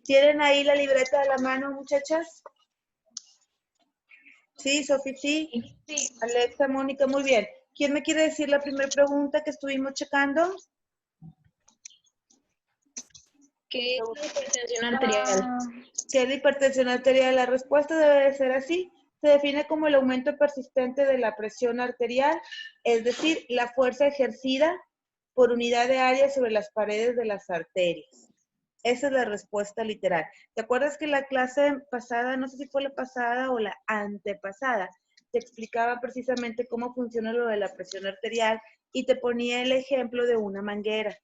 ¿Tienen ahí la libreta de la mano, muchachas? Sí, Sofi, sí. Sí. Alexa, Mónica, muy bien. ¿Quién me quiere decir la primera pregunta que estuvimos checando? ¿Qué es la hipertensión arterial? ¿Qué es la hipertensión arterial? La respuesta debe de ser así. Se define como el aumento persistente de la presión arterial, es decir, la fuerza ejercida por unidad de área sobre las paredes de las arterias. Esa es la respuesta literal. ¿Te acuerdas que la clase pasada, no sé si fue la pasada o la antepasada, te explicaba precisamente cómo funciona lo de la presión arterial y te ponía el ejemplo de una manguera?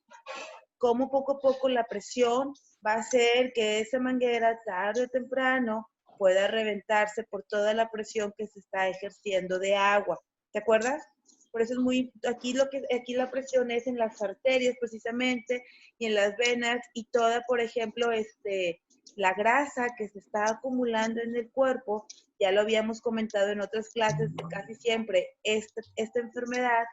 Cómo poco a poco la presión va a hacer que esa manguera tarde o temprano pueda reventarse por toda la presión que se está ejerciendo de agua. ¿Te acuerdas? Por eso es muy, aquí la presión es en las arterias precisamente y en las venas y toda, por ejemplo, la grasa que se está acumulando en el cuerpo, ya lo habíamos comentado en otras clases, que casi siempre esta enfermedad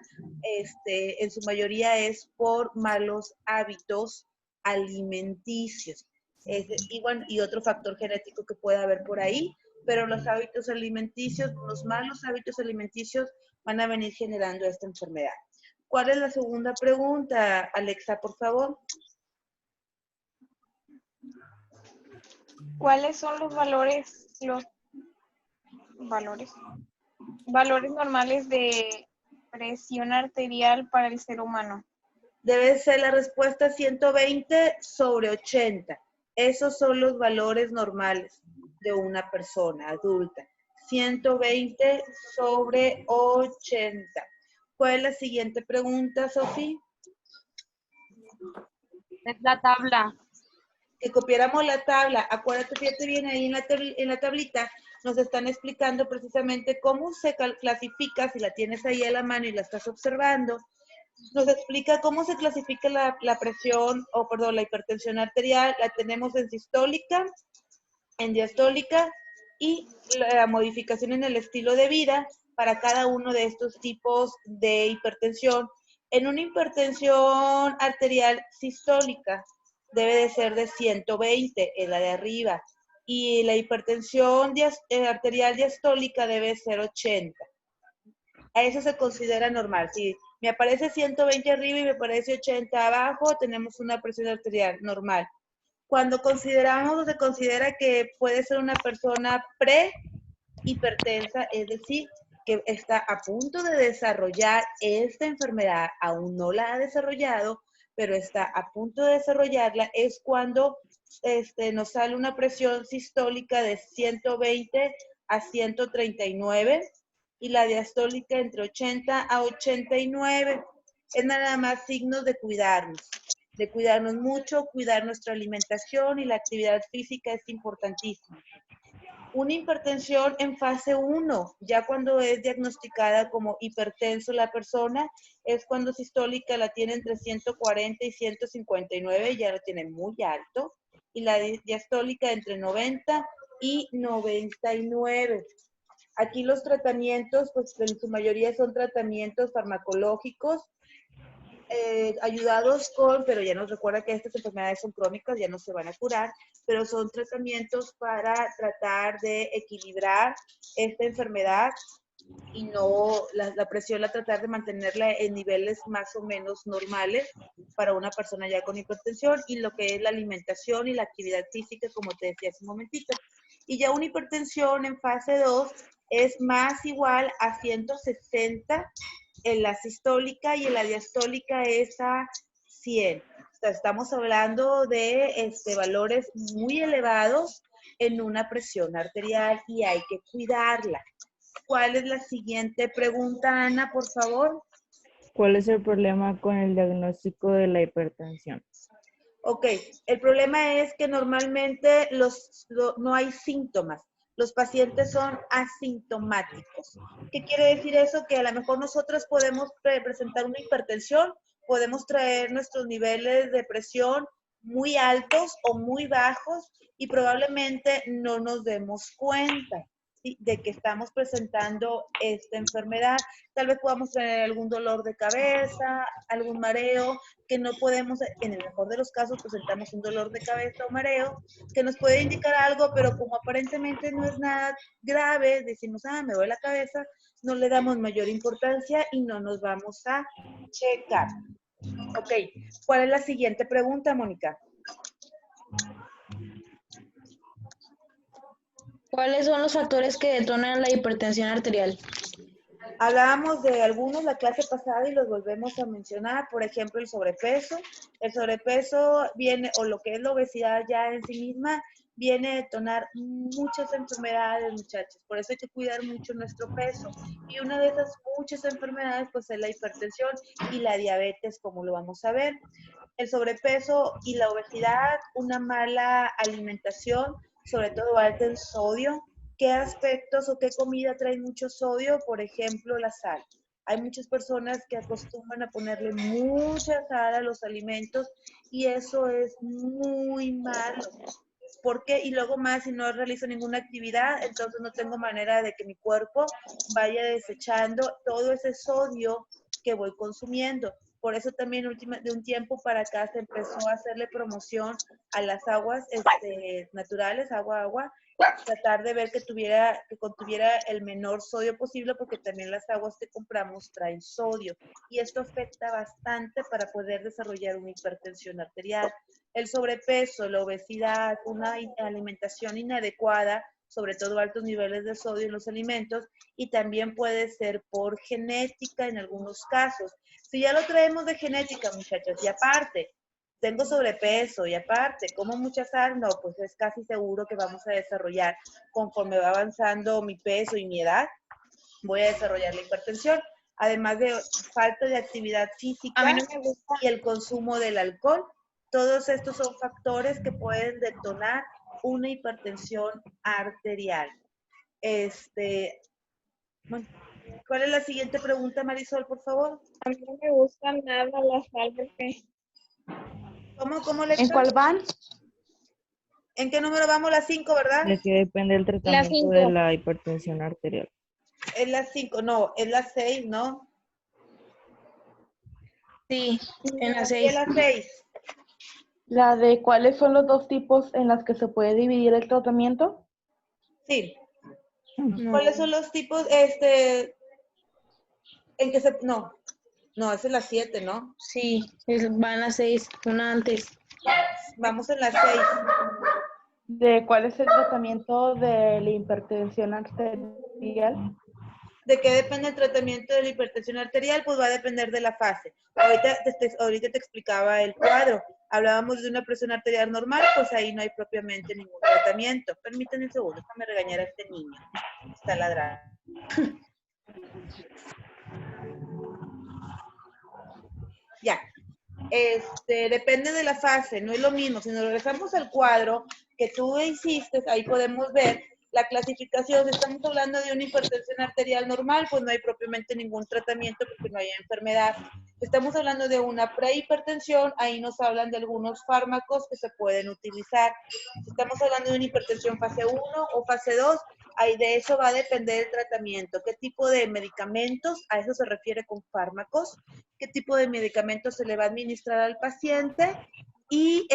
en su mayoría es por malos hábitos alimenticios. Y, bueno, y otro factor genético que puede haber por ahí, pero los hábitos alimenticios, los malos hábitos alimenticios van a venir generando esta enfermedad. ¿Cuál es la segunda pregunta, Alexa, por favor? ¿Cuáles son los valores normales de presión arterial para el ser humano? Debe ser la respuesta 120/80. Esos son los valores normales de una persona adulta. 120/80. ¿Cuál es la siguiente pregunta, Sofía? Es la tabla. Que copiáramos la tabla. Acuérdate, fíjate bien, ahí en la tablita nos están explicando precisamente cómo se clasifica, si la tienes ahí a la mano y la estás observando, nos explica cómo se clasifica la presión, la hipertensión arterial. La tenemos en sistólica, en diastólica y la modificación en el estilo de vida para cada uno de estos tipos de hipertensión. En una hipertensión arterial sistólica debe de ser de 120 en la de arriba y la hipertensión arterial diastólica debe ser 80. A eso se considera normal. Si me aparece 120 arriba y me aparece 80 abajo, tenemos una presión arterial normal. Cuando consideramos o se considera que puede ser una persona prehipertensa, es decir, que está a punto de desarrollar esta enfermedad, aún no la ha desarrollado, pero está a punto de desarrollarla, es cuando nos sale una presión sistólica de 120/139 y la diastólica entre 80/89. Es nada más signos de cuidarnos mucho, cuidar nuestra alimentación y la actividad física es importantísima. Una hipertensión en fase 1, ya cuando es diagnosticada como hipertenso la persona, es cuando sistólica la tiene entre 140 y 159, ya lo tiene muy alto, y la diastólica entre 90 y 99. Aquí los tratamientos, pues en su mayoría son tratamientos farmacológicos, ayudados pero ya nos recuerda que estas enfermedades son crónicas, ya no se van a curar, pero son tratamientos para tratar de equilibrar esta enfermedad y no la presión, tratar de mantenerla en niveles más o menos normales para una persona ya con hipertensión y lo que es la alimentación y la actividad física, como te decía hace un momentito. Y ya una hipertensión en fase 2 es más igual a 160 en la sistólica y en la diastólica es a 100. O sea, estamos hablando de valores muy elevados en una presión arterial y hay que cuidarla. ¿Cuál es la siguiente pregunta, Ana, por favor? ¿Cuál es el problema con el diagnóstico de la hipertensión? Ok, el problema es que normalmente no hay síntomas. Los pacientes son asintomáticos. ¿Qué quiere decir eso? Que a lo mejor nosotros podemos presentar una hipertensión, podemos traer nuestros niveles de presión muy altos o muy bajos y probablemente no nos demos cuenta. ¿sí? De que estamos presentando esta enfermedad. Tal vez podamos tener algún dolor de cabeza, algún mareo, que no podemos, en el mejor de los casos, presentamos un dolor de cabeza o mareo, que nos puede indicar algo, pero como aparentemente no es nada grave, decimos, me duele la cabeza, no le damos mayor importancia y no nos vamos a checar. Ok, ¿cuál es la siguiente pregunta, Mónica? ¿Cuáles son los factores que detonan la hipertensión arterial? Hablábamos de algunos la clase pasada y los volvemos a mencionar, por ejemplo, el sobrepeso. El sobrepeso viene, o lo que es la obesidad ya en sí misma, viene a detonar muchas enfermedades, muchachos. Por eso hay que cuidar mucho nuestro peso. Y una de esas muchas enfermedades, pues, es la hipertensión y la diabetes, como lo vamos a ver. El sobrepeso y la obesidad, una mala alimentación, sobre todo alta en sodio. ¿Qué aspectos o qué comida trae mucho sodio? Por ejemplo, la sal. Hay muchas personas que acostumbran a ponerle mucha sal a los alimentos y eso es muy malo. ¿Por qué? Y luego más, si no realizo ninguna actividad, entonces no tengo manera de que mi cuerpo vaya desechando todo ese sodio que voy consumiendo. Por eso también de un tiempo para acá se empezó a hacerle promoción a las aguas naturales, agua, tratar de ver que contuviera el menor sodio posible, porque también las aguas que compramos traen sodio. Y esto afecta bastante para poder desarrollar una hipertensión arterial. El sobrepeso, la obesidad, una alimentación inadecuada, sobre todo altos niveles de sodio en los alimentos, y también puede ser por genética en algunos casos. Si ya lo traemos de genética, muchachos, y aparte tengo sobrepeso y aparte como mucha sal, no, pues es casi seguro que vamos a desarrollar, conforme va avanzando mi peso y mi edad, voy a desarrollar la hipertensión. Además de falta de actividad física y el consumo del alcohol. Todos estos son factores que pueden detonar una hipertensión arterial. Bueno, ¿cuál es la siguiente pregunta, Marisol, por favor? A mí no me gusta nada la sal porque... ¿Cómo le ¿En cuál van? ¿En qué número vamos? La 5, ¿verdad? ¿De qué depende el tratamiento de la hipertensión arterial? Es la 5, no, es la 6, ¿no? Sí, en la Es 6. la 6. ¿La de cuáles son los dos tipos en las que se puede dividir el tratamiento? Sí. No. ¿Cuáles son los tipos, en que se, no, esa es la 7, ¿no? Sí, van a 6, una antes. Vamos en la 6. ¿De cuál es el tratamiento de la hipertensión arterial? ¿De qué depende el tratamiento de la hipertensión arterial? Pues va a depender de la fase. Ahorita te explicaba el cuadro. Hablábamos de una presión arterial normal, pues ahí no hay propiamente ningún tratamiento. Permítanme un segundo, déjame regañar a este niño. Está ladrando. Ya. Depende de la fase, no es lo mismo. Si nos regresamos al cuadro que tú hiciste, ahí podemos ver la clasificación. Si estamos hablando de una hipertensión arterial normal, pues no hay propiamente ningún tratamiento porque no hay enfermedad. Si estamos hablando de una prehipertensión, ahí nos hablan de algunos fármacos que se pueden utilizar. Si estamos hablando de una hipertensión fase 1 o fase 2, ahí de eso va a depender el tratamiento. ¿Qué tipo de medicamentos? A eso se refiere con fármacos. ¿Qué tipo de medicamentos se le va a administrar al paciente? Y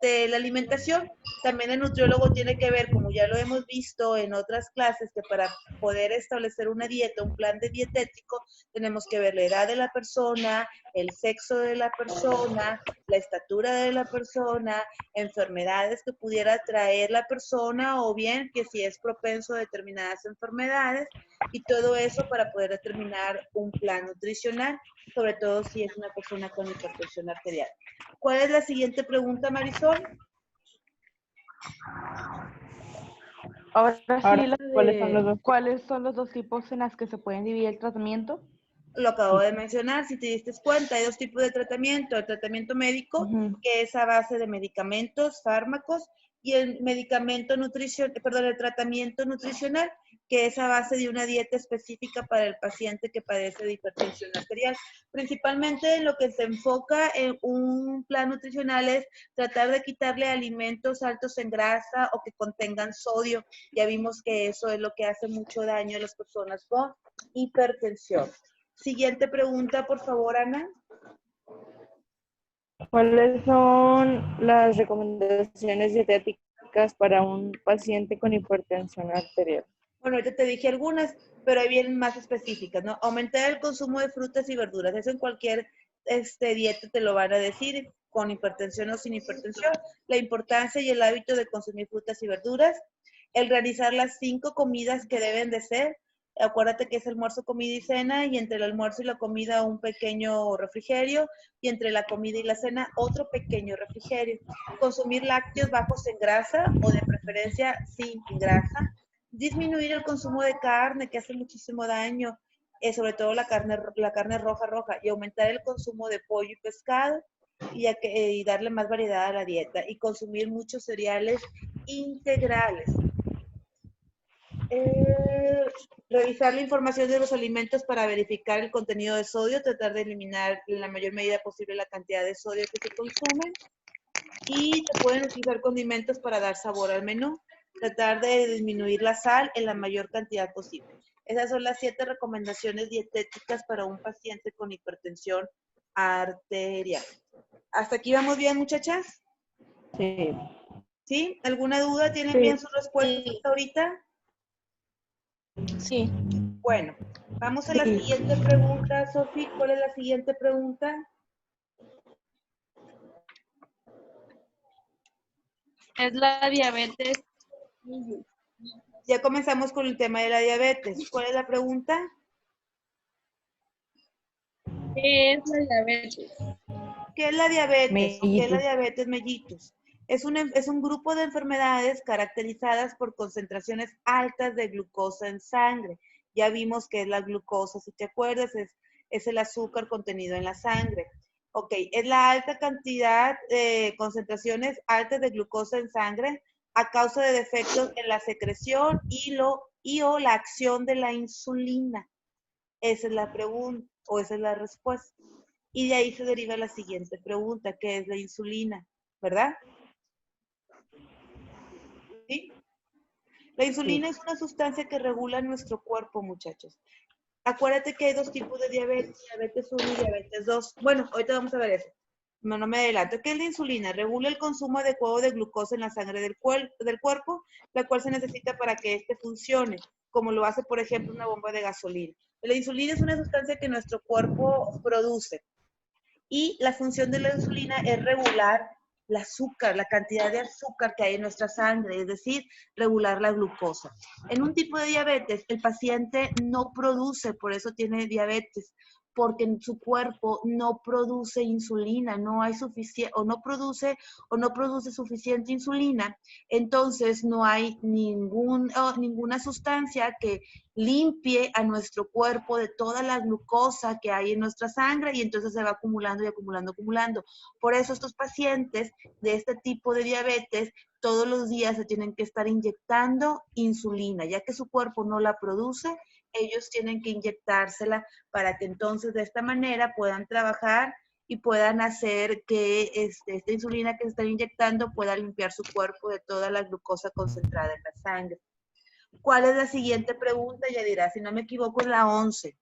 la alimentación, también el nutriólogo tiene que ver, como ya lo hemos visto en otras clases, que para poder establecer una dieta, un plan de dietético, tenemos que ver la edad de la persona, el sexo de la persona, la estatura de la persona, enfermedades que pudiera traer la persona o bien que si es propenso a determinadas enfermedades y todo eso para poder determinar un plan nutricional, sobre todo si es una persona con hipertensión arterial. ¿Cuál es la siguiente pregunta, Marisol? Ahora sí, ¿cuáles son los dos? ¿cuáles son los dos tipos en las que se pueden dividir el tratamiento? Lo acabo de mencionar, si te diste cuenta, hay dos tipos de tratamiento. El tratamiento médico, que es a base de medicamentos, fármacos, y el el tratamiento nutricional, que es a base de una dieta específica para el paciente que padece de hipertensión arterial. Principalmente lo que se enfoca en un plan nutricional es tratar de quitarle alimentos altos en grasa o que contengan sodio. Ya vimos que eso es lo que hace mucho daño a las personas con hipertensión. Siguiente pregunta, por favor, Ana. ¿Cuáles son las recomendaciones dietéticas para un paciente con hipertensión arterial? Bueno, ahorita te dije algunas, pero hay bien más específicas, ¿no? Aumentar el consumo de frutas y verduras. Eso en cualquier dieta te lo van a decir, con hipertensión o sin hipertensión. La importancia y el hábito de consumir frutas y verduras. El realizar las 5 comidas que deben de ser. Acuérdate que es almuerzo, comida y cena, y entre el almuerzo y la comida un pequeño refrigerio, y entre la comida y la cena otro pequeño refrigerio. Consumir lácteos bajos en grasa o de preferencia sin grasa. Disminuir el consumo de carne, que hace muchísimo daño, sobre todo la carne roja, y aumentar el consumo de pollo y pescado, y darle más variedad a la dieta, y consumir muchos cereales integrales. Revisar la información de los alimentos para verificar el contenido de sodio, tratar de eliminar en la mayor medida posible la cantidad de sodio que se consume, y se pueden utilizar condimentos para dar sabor al menú. Tratar de disminuir la sal en la mayor cantidad posible. Esas son las 7 recomendaciones dietéticas para un paciente con hipertensión arterial. ¿Hasta aquí vamos bien, muchachas? Sí. ¿Sí? ¿Alguna duda? ¿Tienen Sí. bien sus respuestas hasta ahorita? Sí. Bueno, vamos a la siguiente pregunta, Sofi. ¿Cuál es la siguiente pregunta? Es la diabetes. Ya comenzamos con el tema de la diabetes. ¿Cuál es la pregunta? ¿Qué es la diabetes? ¿Qué es la diabetes? ¿Qué es la Mellitus. diabetes mellitus? Es un grupo de enfermedades caracterizadas por concentraciones altas de glucosa en sangre. Ya vimos que es la glucosa, si te acuerdas, es el azúcar contenido en la sangre. Ok, es la alta cantidad de concentraciones altas de glucosa en sangre a causa de defectos en la secreción o la acción de la insulina. Esa es la pregunta, o esa es la respuesta. Y de ahí se deriva la siguiente pregunta, que es la insulina, ¿verdad? ¿Sí? La insulina es una sustancia que regula nuestro cuerpo, muchachos. Acuérdate que hay 2 tipos de diabetes, diabetes 1 y diabetes 2. Bueno, ahorita vamos a ver eso. No me adelanto. ¿Qué es la insulina? Regula el consumo adecuado de glucosa en la sangre del cuerpo, la cual se necesita para que éste funcione, como lo hace, por ejemplo, una bomba de gasolina. La insulina es una sustancia que nuestro cuerpo produce. Y la función de la insulina es regular el azúcar, la cantidad de azúcar que hay en nuestra sangre, es decir, regular la glucosa. En un tipo de diabetes, el paciente no produce, por eso tiene diabetes, porque en su cuerpo no produce insulina, no hay suficiente, o no produce suficiente insulina, entonces no hay ninguna sustancia que limpie a nuestro cuerpo de toda la glucosa que hay en nuestra sangre, y entonces se va acumulando y acumulando. Por eso estos pacientes de este tipo de diabetes todos los días se tienen que estar inyectando insulina, ya que su cuerpo no la produce, ellos tienen que inyectársela para que entonces de esta manera puedan trabajar y puedan hacer que esta insulina que se están inyectando pueda limpiar su cuerpo de toda la glucosa concentrada en la sangre. ¿Cuál es la siguiente pregunta? Ya dirá, si no me equivoco, es la 11.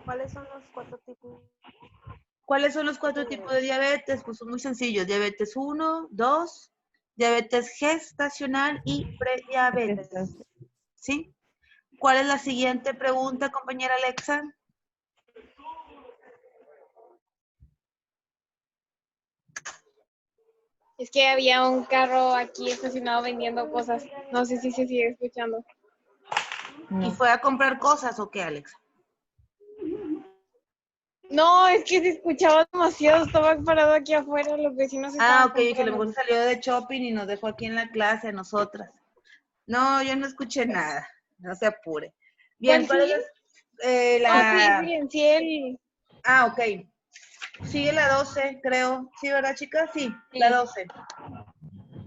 ¿Cuáles son los 4 tipos? ¿Cuáles son los 4 tipos de diabetes? Pues son muy sencillos. Diabetes 1, 2, diabetes gestacional y prediabetes. ¿Sí? ¿Cuál es la siguiente pregunta, compañera Alexa? Es que había un carro aquí estacionado vendiendo cosas. No sé si se sigue escuchando. ¿Y fue a comprar cosas o qué, Alexa? No, es que se escuchaba demasiado. Estaba parado aquí afuera. Los vecinos estaban Ok, que a lo comprando. mejor salió de shopping y nos dejó aquí en la clase a nosotras. No, yo no escuché nada. No se apure. Bien, ¿cuál es la... Sí, el... ok. Sigue la 12, creo. ¿Sí, verdad, chicas? Sí, la 12.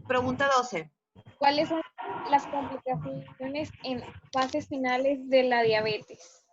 Pregunta 12. ¿Cuáles son las complicaciones en fases finales de la diabetes?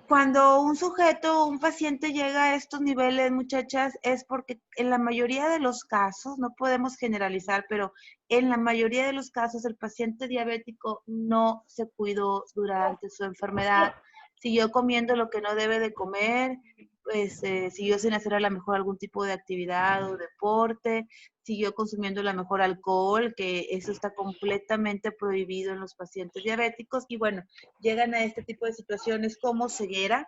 Cuando un sujeto, un paciente llega a estos niveles, muchachas, es porque en la mayoría de los casos, no podemos generalizar, pero en la mayoría de los casos el paciente diabético no se cuidó durante su enfermedad, siguió comiendo lo que no debe de comer, pues siguió sin hacer a lo mejor algún tipo de actividad o deporte, siguió consumiendo a lo mejor alcohol, que eso está completamente prohibido en los pacientes diabéticos, y bueno, llegan a este tipo de situaciones como ceguera,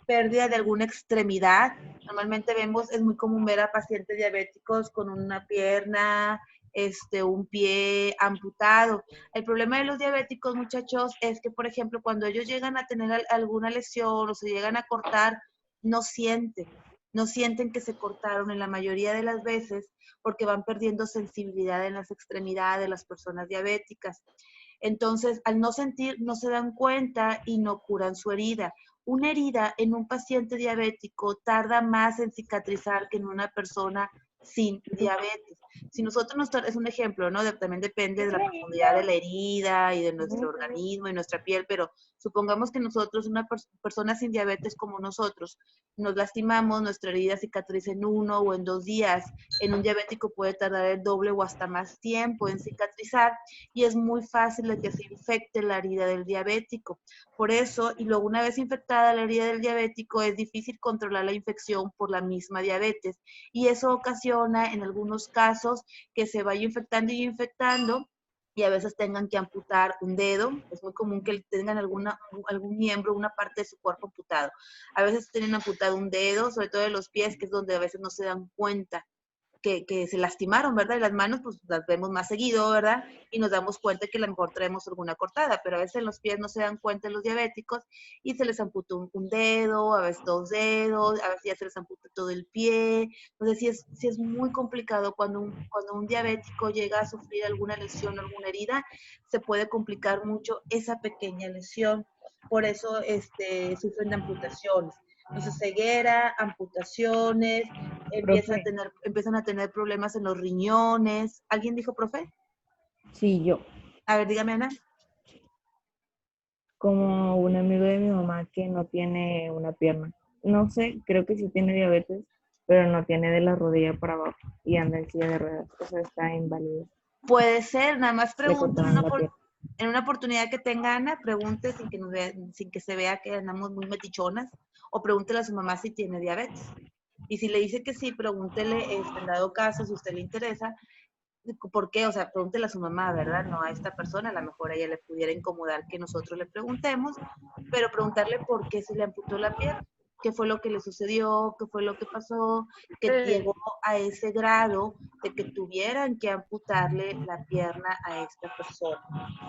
pérdida de alguna extremidad. Normalmente vemos, es muy común ver a pacientes diabéticos con una pierna, un pie amputado. El problema de los diabéticos, muchachos, es que, por ejemplo, cuando ellos llegan a tener alguna lesión o se llegan a cortar, no sienten que se cortaron en la mayoría de las veces porque van perdiendo sensibilidad en las extremidades de las personas diabéticas. Entonces, al no sentir, no se dan cuenta y no curan su herida. Una herida en un paciente diabético tarda más en cicatrizar que en una persona sin diabetes. Si nosotros es un ejemplo, ¿no? También depende de la profundidad de la herida y de nuestro organismo y nuestra piel, pero supongamos que nosotros, una persona sin diabetes como nosotros, nos lastimamos, nuestra herida cicatriza en 1 o en 2 días. En un diabético puede tardar el doble o hasta más tiempo en cicatrizar y es muy fácil de que se infecte la herida del diabético. Por eso, y luego una vez infectada la herida del diabético, es difícil controlar la infección por la misma diabetes. Y eso ocasiona, en algunos casos, que se vaya infectando y infectando, y a veces tengan que amputar un dedo. Es muy común que tengan algún miembro, una parte de su cuerpo amputado. A veces tienen amputado un dedo, sobre todo de los pies, que es donde a veces no se dan cuenta que se lastimaron, ¿verdad? Y las manos, pues las vemos más seguido, ¿verdad? Y nos damos cuenta que a lo mejor traemos alguna cortada, pero a veces en los pies no se dan cuenta los diabéticos y se les amputó un dedo, a veces 2 dedos, a veces ya se les amputa todo el pie. Entonces sí es muy complicado cuando un diabético llega a sufrir alguna lesión, alguna herida, se puede complicar mucho esa pequeña lesión. Por eso sufren de amputaciones. Entonces, ceguera, amputaciones, Profe, empiezan a tener problemas en los riñones. ¿Alguien dijo, profe? sí, yo, A ver, dígame, Ana. como un amigo de mi mamá que no tiene una pierna. No sé, creo que sí tiene diabetes, pero no tiene de la rodilla para abajo y anda en silla de ruedas, o sea, está inválido. Puede ser, nada más Le pregunten cortaron la pierna. en una oportunidad que tenga Ana, pregunte sin que se vea que andamos muy metichonas, o pregúntele a su mamá si tiene diabetes. Y si le dice que sí, pregúntele, en dado caso, si a usted le interesa, ¿por qué? O sea, pregúntele a su mamá, ¿verdad? No a esta persona, a lo mejor a ella le pudiera incomodar que nosotros le preguntemos, pero preguntarle por qué se le amputó la pierna, qué fue lo que le sucedió, qué fue lo que pasó, que llegó a ese grado de que tuvieran que amputarle la pierna a esta persona.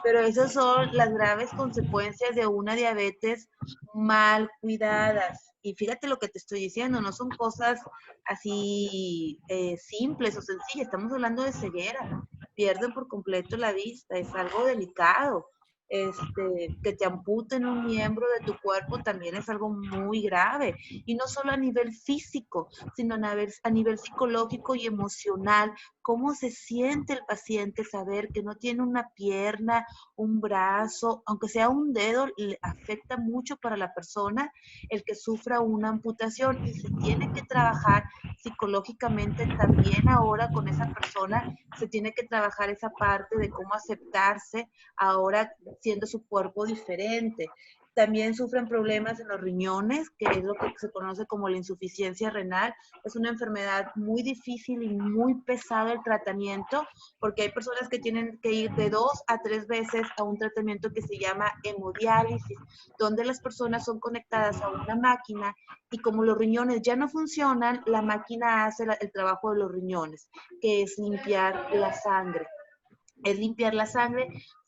Pero esas son las graves consecuencias de una diabetes mal cuidadas. Y fíjate lo que te estoy diciendo, no son cosas así simples o sencillas, estamos hablando de ceguera, pierden por completo la vista, es algo delicado. Que te amputen un miembro de tu cuerpo también es algo muy grave, y no solo a nivel físico, sino a nivel psicológico y emocional. ¿Cómo se siente el paciente saber que no tiene una pierna, un brazo, aunque sea un dedo? Le afecta mucho para la persona el que sufra una amputación, y se tiene que trabajar psicológicamente también ahora con esa persona, se tiene que trabajar esa parte de cómo aceptarse ahora siendo su cuerpo diferente. También sufren problemas en los riñones, que es lo que se conoce como la insuficiencia renal. Es una enfermedad muy difícil y muy pesado el tratamiento, porque hay personas que tienen que ir de 2 a 3 veces a un tratamiento que se llama hemodiálisis, donde las personas son conectadas a una máquina, y como los riñones ya no funcionan, la máquina hace el trabajo de los riñones, que es limpiar la sangre.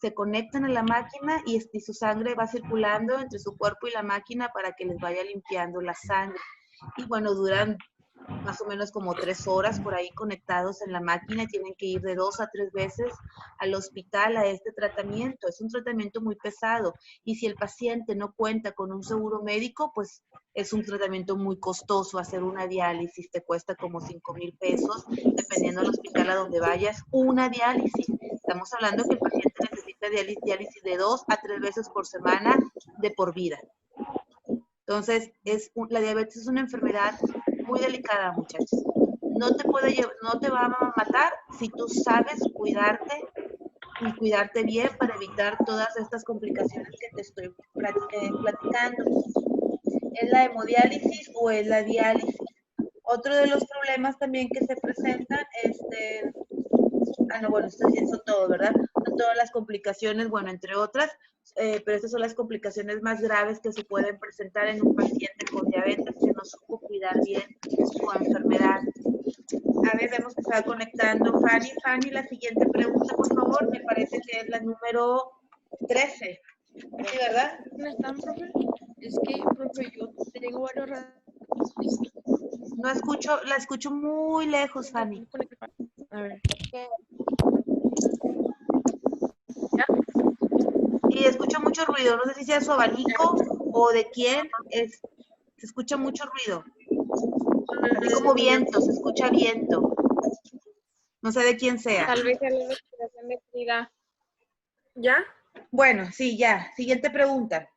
Se conectan a la máquina y su sangre va circulando entre su cuerpo y la máquina para que les vaya limpiando la sangre. Y bueno, duran más o menos como 3 horas por ahí conectados en la máquina, y tienen que ir de 2 a 3 veces al hospital a este tratamiento. Es un tratamiento muy pesado, y si el paciente no cuenta con un seguro médico, pues es un tratamiento muy costoso. Hacer una diálisis te cuesta como 5,000 pesos, dependiendo del hospital a donde vayas, una diálisis. Estamos hablando que el paciente necesita diálisis de 2 a 3 veces por semana de por vida. Entonces, la diabetes es una enfermedad muy delicada, muchachos. No te va a matar si tú sabes cuidarte y cuidarte bien para evitar todas estas complicaciones que te estoy platicando. ¿Es la hemodiálisis o es la diálisis? Otro de los problemas también que se presentan, bueno, esto son todo, ¿verdad? Son todas las complicaciones, bueno, entre otras, pero estas son las complicaciones más graves que se pueden presentar en un paciente con diabetes que no supo cuidar bien su enfermedad. A ver, vemos que se va conectando Fanny. Fanny, la siguiente pregunta, por favor, me parece que es la número 13. ¿Sí, verdad? ¿Cómo están, profe? Es que, profe, yo tengo varios No escucho, la escucho muy lejos, Fanny. A ver. Y escucho mucho ruido, no sé si sea su abanico o de quién es. Se escucha mucho ruido. Así como viento, se escucha viento. No sé de quién sea. Tal vez sea la respiración de Frida. ¿Ya? Bueno, sí, ya. Siguiente pregunta.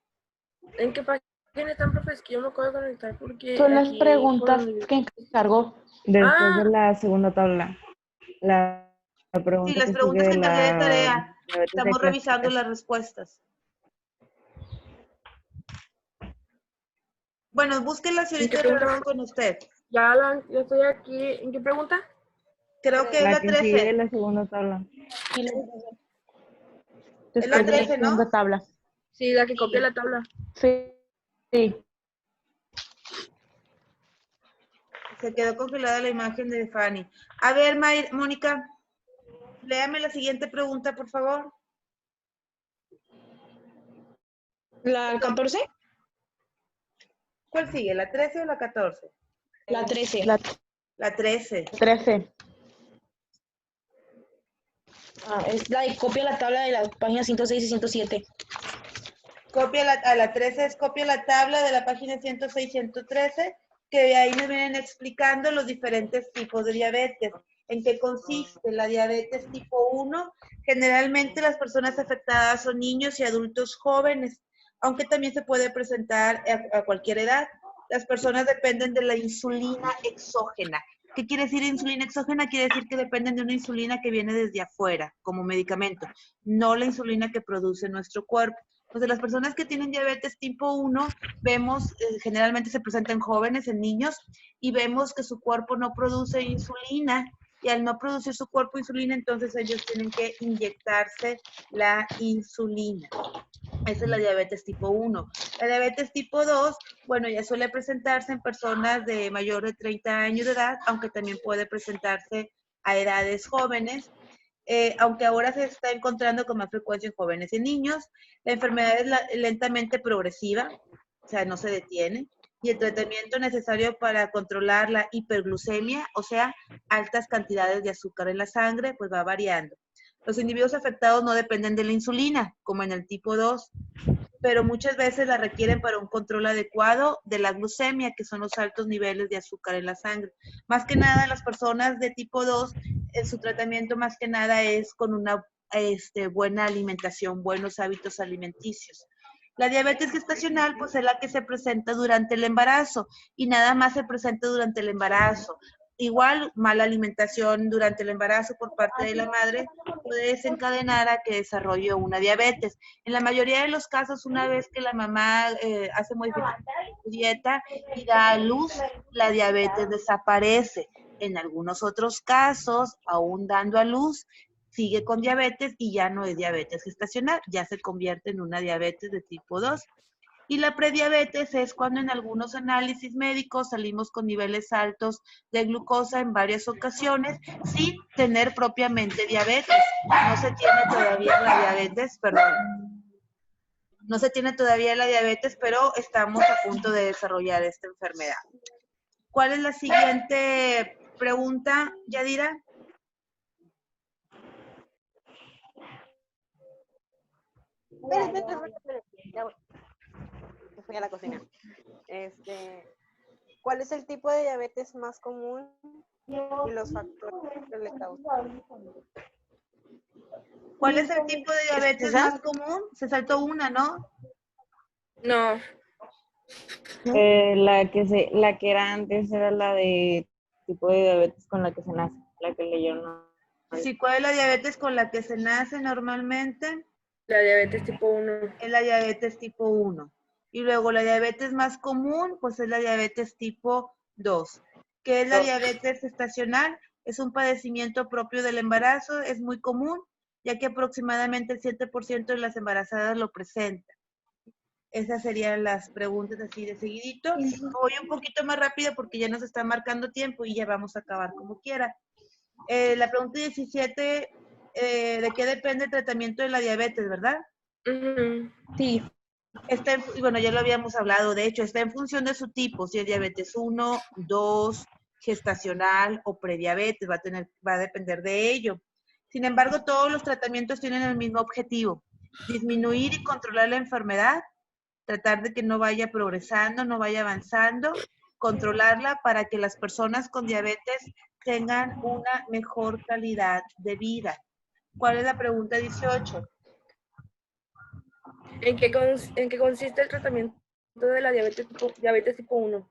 ¿En qué página están, profe? Es que yo me acabo de conectar porque Son las aquí preguntas por donde- que encargó. Después de la segunda tabla. La Sí, pregunta las que preguntas sigue que de encargué de la tarea. diabetes de Estamos revisando clasificación. las respuestas. Bueno, búsquenlas y ¿En qué ahorita pregunta regreso vamos? con usted. Ya estoy aquí. ¿En qué pregunta? Creo que es La la que sigue de 13. la segunda tabla. Es la Después de la 13, ¿no? segunda tabla. Sí, la que Sí. copia la tabla. Sí. Sí. Se quedó congelada la imagen de Fanny. A ver, Mónica, léame la siguiente pregunta, por favor. ¿La 14? ¿Cuál sigue, la 13 o la 14? La 13. La 13. 13. Es la de copia la tabla de las páginas 106 y 107. A la 13 es copia la tabla de la página 106, 113, que de ahí nos vienen explicando los diferentes tipos de diabetes. ¿En qué consiste la diabetes tipo 1? Generalmente las personas afectadas son niños y adultos jóvenes, aunque también se puede presentar a cualquier edad. Las personas dependen de la insulina exógena. ¿Qué quiere decir insulina exógena? Quiere decir que dependen de una insulina que viene desde afuera como medicamento, no la insulina que produce nuestro cuerpo. Entonces, las personas que tienen diabetes tipo 1, vemos, generalmente se presentan jóvenes, en niños, y vemos que su cuerpo no produce insulina, y al no producir su cuerpo insulina, entonces ellos tienen que inyectarse la insulina. Esa es la diabetes tipo 1. La diabetes tipo 2, bueno, ya suele presentarse en personas de mayor de 30 años de edad, aunque también puede presentarse a edades jóvenes. Aunque ahora se está encontrando con más frecuencia en jóvenes y niños. La enfermedad es lentamente progresiva, o sea, no se detiene, y el tratamiento necesario para controlar la hiperglucemia, o sea, altas cantidades de azúcar en la sangre, pues va variando. Los individuos afectados no dependen de la insulina, como en el tipo 2, pero muchas veces la requieren para un control adecuado de la glucemia, que son los altos niveles de azúcar en la sangre. Más que nada, las personas de tipo 2, su tratamiento más que nada es con una buena alimentación, buenos hábitos alimenticios. La diabetes gestacional, pues es la que se presenta durante el embarazo y nada más se presenta durante el embarazo. Igual, mala alimentación durante el embarazo por parte de la madre puede desencadenar a que desarrolle una diabetes. En la mayoría de los casos, una vez que la mamá hace modificaciones en su dieta y da a luz, la diabetes desaparece. En algunos otros casos, aún dando a luz, sigue con diabetes y ya no es diabetes gestacional, ya se convierte en una diabetes de tipo 2. Y la prediabetes es cuando en algunos análisis médicos salimos con niveles altos de glucosa en varias ocasiones sin tener propiamente diabetes. No se tiene todavía la diabetes, perdón. No se tiene todavía la diabetes, pero estamos a punto de desarrollar esta enfermedad. ¿Cuál es la siguiente pregunta, Yadira? Ya voy. Me fui a la cocina. ¿Cuál es el tipo de diabetes más común y los factores que le causan? ¿Cuál es el tipo de diabetes más común? Se saltó una, ¿no? No. La que era antes era la de tipo de diabetes con la que se nace, la que leyeron. Sí, ¿cuál es la diabetes con la que se nace normalmente? La diabetes tipo 1. Es la diabetes tipo 1. Y luego la diabetes más común, pues es la diabetes tipo 2. ¿Qué es la diabetes gestacional? Es un padecimiento propio del embarazo, es muy común, ya que aproximadamente el 7% de las embarazadas lo presenta. Esas serían las preguntas así de seguidito. Voy un poquito más rápido porque ya nos está marcando tiempo y ya vamos a acabar como quiera. La pregunta 17, ¿de qué depende el tratamiento de la diabetes, verdad? Sí. Bueno, ya lo habíamos hablado, de hecho, está en función de su tipo, si es diabetes 1, 2, gestacional o prediabetes, va a depender de ello. Sin embargo, todos los tratamientos tienen el mismo objetivo, disminuir y controlar la enfermedad, tratar de que no vaya progresando, no vaya avanzando, controlarla para que las personas con diabetes tengan una mejor calidad de vida. ¿Cuál es la pregunta 18? ¿En qué consiste el tratamiento de la diabetes tipo 1?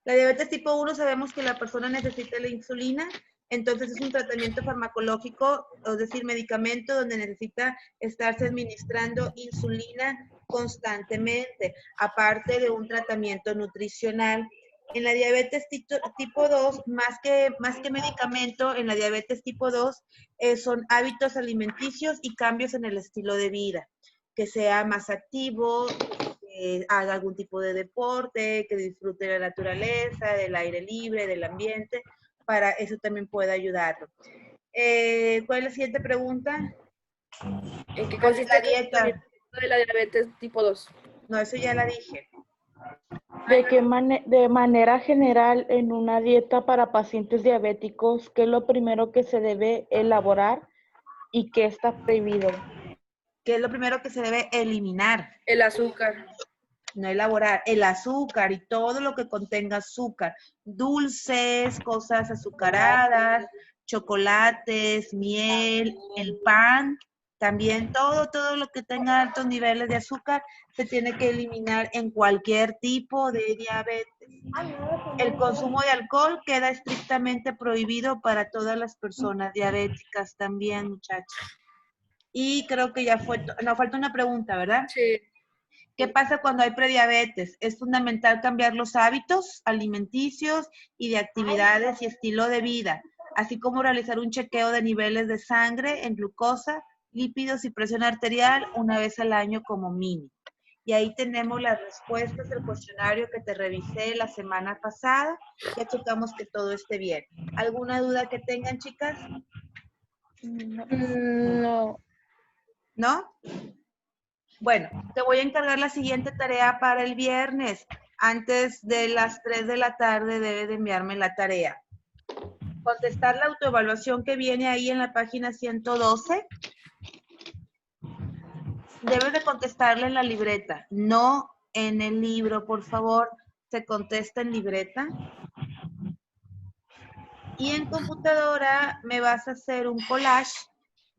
La diabetes tipo 1 sabemos que la persona necesita la insulina, entonces es un tratamiento farmacológico, es decir, medicamento donde necesita estarse administrando insulina constantemente, aparte de un tratamiento nutricional. En la diabetes tipo 2, más que medicamento, en la diabetes tipo 2 son hábitos alimenticios y cambios en el estilo de vida, que sea más activo, que haga algún tipo de deporte, que disfrute de la naturaleza, del aire libre, del ambiente, para eso también puede ayudarlo. ¿Cuál es la siguiente pregunta? ¿En qué consiste La el dieta. tratamiento de la diabetes tipo 2? No, eso ya la dije. De manera general, en una dieta para pacientes diabéticos, ¿qué es lo primero que se debe elaborar y qué está prohibido? ¿Qué es lo primero que se debe eliminar? El azúcar. No elaborar, el azúcar y todo lo que contenga azúcar, dulces, cosas azucaradas, chocolates, miel, el pan, también todo lo que tenga altos niveles de azúcar se tiene que eliminar en cualquier tipo de diabetes. El consumo de alcohol queda estrictamente prohibido para todas las personas diabéticas también, muchachos. Y creo que ya fue, no, falta una pregunta, ¿verdad? Sí. ¿Qué pasa cuando hay prediabetes? Es fundamental cambiar los hábitos alimenticios y de actividades y estilo de vida, así como realizar un chequeo de niveles de sangre en glucosa, lípidos y presión arterial una vez al año como mínimo. Y ahí tenemos las respuestas del cuestionario que te revisé la semana pasada. Ya checamos que todo esté bien. ¿Alguna duda que tengan, chicas? No. ¿No? Bueno, te voy a encargar la siguiente tarea para el viernes. Antes de las 3 de la tarde debes de enviarme la tarea. Contestar la autoevaluación que viene ahí en la página 112. Debes de contestarla en la libreta, no en el libro, por favor. Se contesta en libreta. Y en computadora me vas a hacer un collage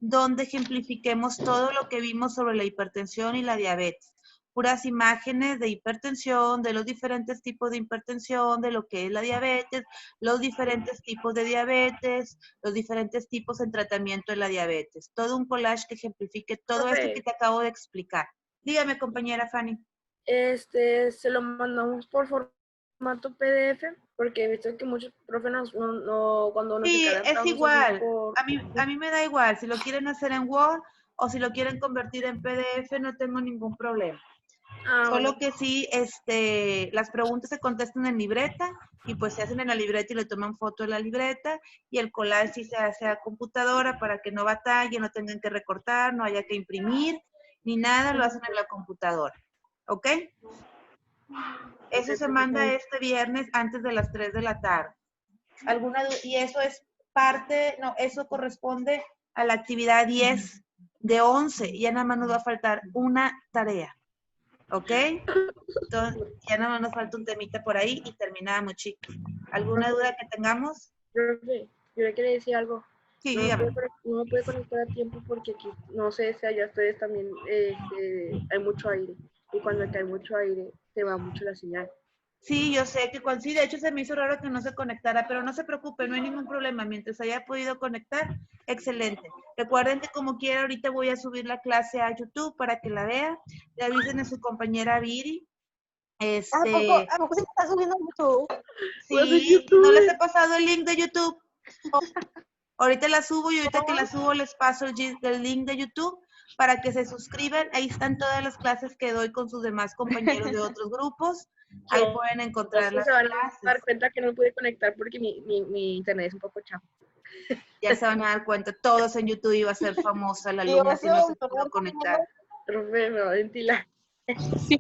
donde ejemplifiquemos todo lo que vimos sobre la hipertensión y la diabetes. Puras imágenes de hipertensión, de los diferentes tipos de hipertensión, de lo que es la diabetes, los diferentes tipos de diabetes, los diferentes tipos en tratamiento de la diabetes. Todo un collage que ejemplifique todo esto que te acabo de explicar. Dígame, compañera Fanny. Se lo mandamos por formato PDF, porque he visto que muchos profes cuando nos Sí, encargan es trabajos igual. así por... A mí me da igual. Si lo quieren hacer en Word o si lo quieren convertir en PDF, no tengo ningún problema. Solo bueno. que sí, las preguntas se contestan en libreta y pues se hacen en la libreta y le toman foto de la libreta y el collage sí se hace a computadora para que no batalle, no tengan que recortar, no haya que imprimir, ni nada, lo hacen en la computadora. ¿Ok? Eso se manda este viernes antes de las 3 de la tarde. Y eso es parte, no, eso corresponde a la actividad 10 de 11. Ya nada más nos va a faltar una tarea. ¿Ok? Entonces, ya nada más nos falta un temita por ahí y terminamos, chicos. ¿Alguna duda que tengamos? Profe, yo le quería decir algo. Sí, No me, dígame. no me pude conectar a tiempo porque aquí, no sé si allá ustedes también hay mucho aire. Y cuando hay mucho aire, se va mucho la señal. Sí, yo sé que cuando sí, de hecho se me hizo raro que no se conectara, pero no se preocupe, no hay ningún problema. Mientras haya podido conectar, excelente. Recuerden que como quiera, ahorita voy a subir la clase a YouTube para que la vea. Le avisen a su compañera Viri. ¿A poco se está subiendo a YouTube? Sí, ¿no les he pasado el link de YouTube? Ahorita la subo y ahorita que la subo les paso el link de YouTube para que se suscriban. Ahí están todas las clases que doy con sus demás compañeros de otros grupos. Ahí pueden encontrar las Se van a clases. dar cuenta que no me pude conectar porque mi internet es un poco chafa. Ya se van a dar cuenta, todos en YouTube iba a ser famosa la alumna si no se pudo conectar. Profe, me va a ventilar.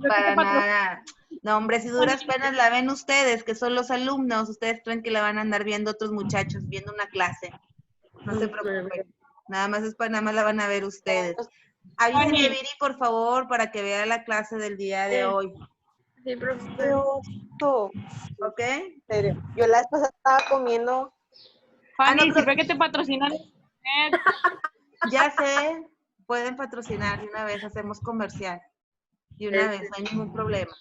Para nada. No, hombre, si duras penas la ven ustedes, que son los alumnos, ustedes creen que la van a andar viendo otros muchachos, viendo una clase. No se preocupen. Nada más la van a ver ustedes. Avísenle a Viri, por favor, para que vea la clase del día de hoy. Sí, profe. Qué oso. ¿Ok? En serio. Yo la vez pasada estaba comiendo. Fanny, no, siempre que te patrocinan. Ya sé, pueden patrocinar de una vez, hacemos comercial. De una vez, no hay ningún problema.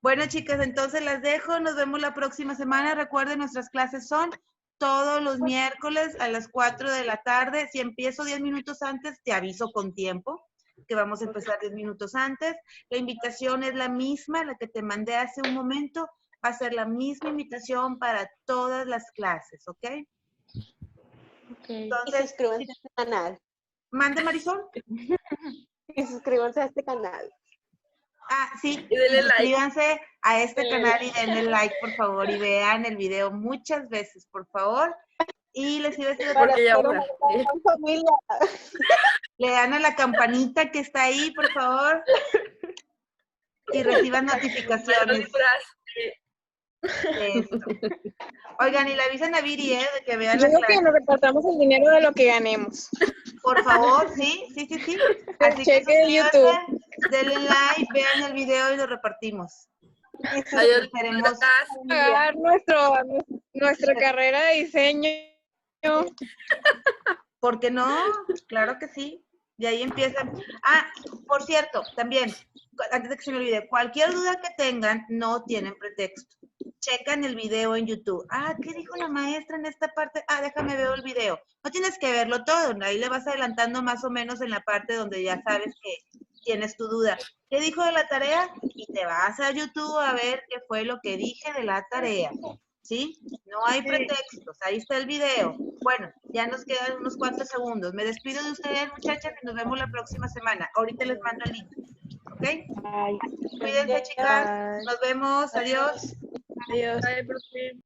Bueno, chicas, entonces las dejo. Nos vemos la próxima semana. Recuerden, nuestras clases son todos los miércoles a las 4 de la tarde. Si empiezo 10 minutos antes, te aviso con tiempo, que vamos a empezar 10 minutos antes. La invitación es la misma, la que te mandé hace un momento. Va a ser la misma invitación para todas las clases, ¿ok? Y Entonces, suscríbanse a este canal. mande, Marisol. Y suscríbanse a este canal. Ah, sí, Y denle suscríbanse a este canal y denle like, por favor, y vean el video muchas veces, por favor. Y les iba a decir, Porque ya Para familia. le dan a la campanita que está ahí, por favor, y reciban notificaciones. Eso. Oigan, y le avisan a Viri, de que vean Yo la creo que clase. nos repartamos el dinero de lo que ganemos. Por favor, sí. Así que cheque de suscríbanse, YouTube. denle like, vean el video y lo repartimos. Adiós. Queremos Pagar nuestra carrera de diseño. ¿Por qué no? Claro que sí. Y ahí empiezan. Ah, por cierto, también, antes de que se me olvide, cualquier duda que tengan, no tienen pretexto. Checan el video en YouTube. Ah, ¿qué dijo la maestra en esta parte? Ah, déjame ver el video. No tienes que verlo todo, ahí le vas adelantando más o menos en la parte donde ya sabes que tienes tu duda. ¿Qué dijo de la tarea? Y te vas a YouTube a ver qué fue lo que dije de la tarea. ¿Sí? No hay pretextos, ahí está el video. Bueno, ya nos quedan unos cuantos segundos. Me despido de ustedes, muchachas, y nos vemos la próxima semana. Ahorita les mando el link. ¿Ok? Cuídense, chicas. Nos vemos. Adiós. Adiós. Ay, profe.